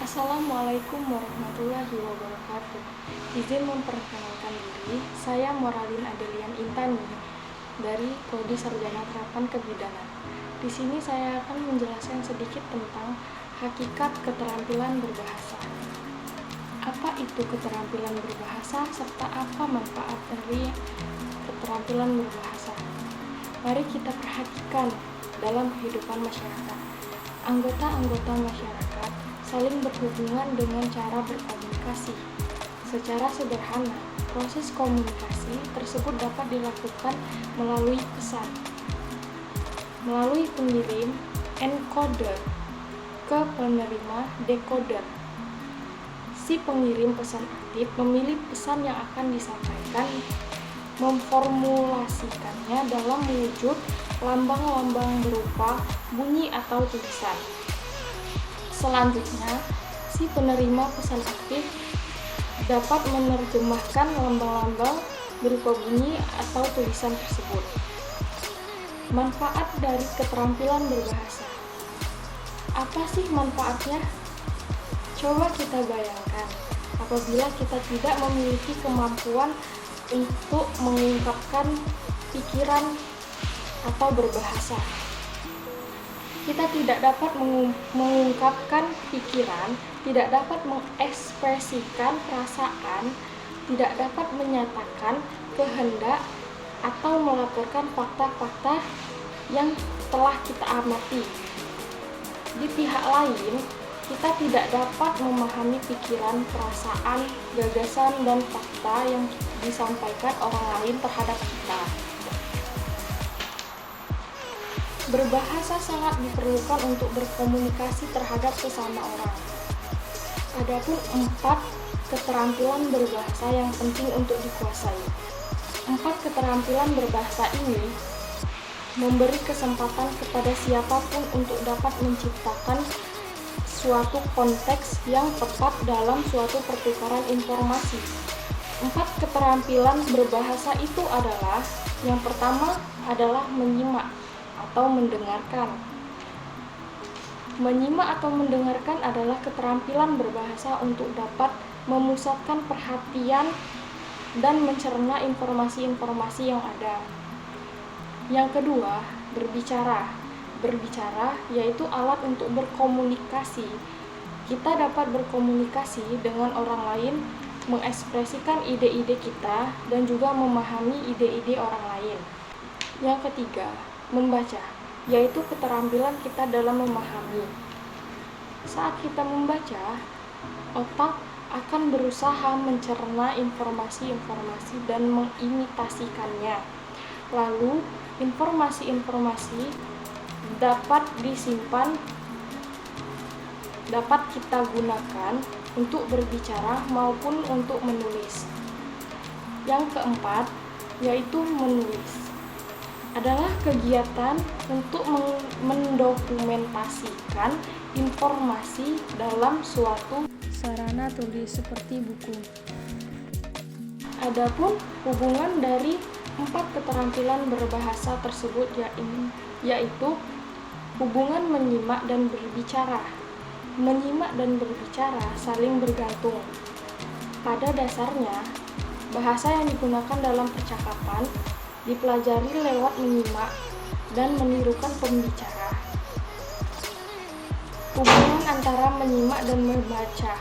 Assalamualaikum warahmatullahi wabarakatuh. Izin memperkenalkan diri, saya Moralin Adelian Intani dari Prodi Sarjana Terapan Kebidanan. Di sini saya akan menjelaskan sedikit tentang hakikat keterampilan berbahasa. Apa itu keterampilan berbahasa serta apa manfaat dari keterampilan berbahasa? Mari kita perhatikan dalam kehidupan masyarakat. Anggota-anggota masyarakat saling berhubungan dengan cara berkomunikasi. Secara sederhana, proses komunikasi tersebut dapat dilakukan melalui pesan, melalui pengirim encoder ke penerima decoder. Si pengirim pesan aktif memilih pesan yang akan disampaikan, memformulasikannya dalam wujud lambang-lambang berupa bunyi atau tulisan. Selanjutnya, si penerima pesan aktif dapat menerjemahkan lambang-lambang berupa bunyi atau tulisan tersebut. Manfaat dari keterampilan berbahasa. Apa sih manfaatnya? Coba kita bayangkan, apabila kita tidak memiliki kemampuan untuk mengungkapkan pikiran atau berbahasa. Kita tidak dapat mengungkapkan pikiran, tidak dapat mengekspresikan perasaan, tidak dapat menyatakan kehendak atau melaporkan fakta-fakta yang telah kita amati. Di pihak lain, kita tidak dapat memahami pikiran, perasaan, gagasan, dan fakta yang disampaikan orang lain terhadap kita. Berbahasa sangat diperlukan untuk berkomunikasi terhadap sesama orang. Adapun 4 keterampilan berbahasa yang penting untuk dikuasai. 4 keterampilan berbahasa ini memberi kesempatan kepada siapapun untuk dapat menciptakan suatu konteks yang tepat dalam suatu pertukaran informasi. 4 keterampilan berbahasa itu adalah, yang pertama adalah menyimak atau mendengarkan. Menyimak atau mendengarkan adalah keterampilan berbahasa untuk dapat memusatkan perhatian dan mencerna informasi-informasi yang ada. Yang kedua, berbicara. Berbicara yaitu alat untuk berkomunikasi. Kita dapat berkomunikasi dengan orang lain, mengekspresikan ide-ide kita, dan juga memahami ide-ide orang lain. Yang ketiga, membaca, yaitu keterampilan kita dalam memahami. Saat kita membaca, otak akan berusaha mencerna informasi-informasi dan mengimitasikannya. Lalu, informasi-informasi dapat disimpan, dapat kita gunakan untuk berbicara maupun untuk menulis. Yang keempat, yaitu menulis, adalah kegiatan untuk mendokumentasikan informasi dalam suatu sarana tulis seperti buku. Adapun hubungan dari 4 keterampilan berbahasa tersebut yaitu hubungan menyimak dan berbicara. Menyimak dan berbicara saling bergantung. Pada dasarnya, bahasa yang digunakan dalam percakapan dipelajari lewat menyimak dan menirukan pembicara. Hubungan antara menyimak dan membaca.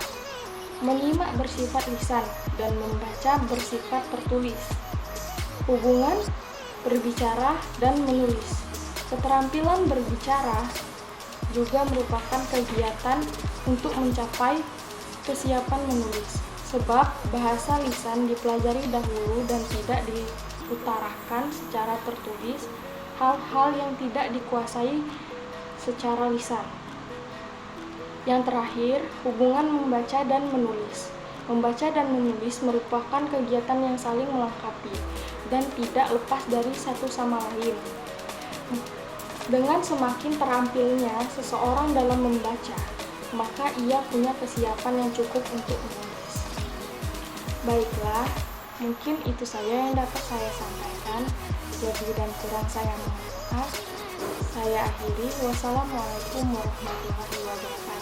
Menyimak bersifat lisan dan membaca bersifat tertulis. Hubungan berbicara dan menulis. Keterampilan berbicara juga merupakan kegiatan untuk mencapai kesiapan menulis. Sebab bahasa lisan dipelajari dahulu dan tidak diutarakan secara tertulis, hal-hal yang tidak dikuasai secara lisan. Yang terakhir, hubungan membaca dan menulis. Membaca dan menulis merupakan kegiatan yang saling melengkapi dan tidak lepas dari satu sama lain. Dengan semakin terampilnya seseorang dalam membaca, maka ia punya kesiapan yang cukup untuk menulis. Baiklah, mungkin itu saja yang dapat saya sampaikan. Lebih dan kurang saya mohon maaf. Saya akhiri. Wassalamualaikum warahmatullahi wabarakatuh.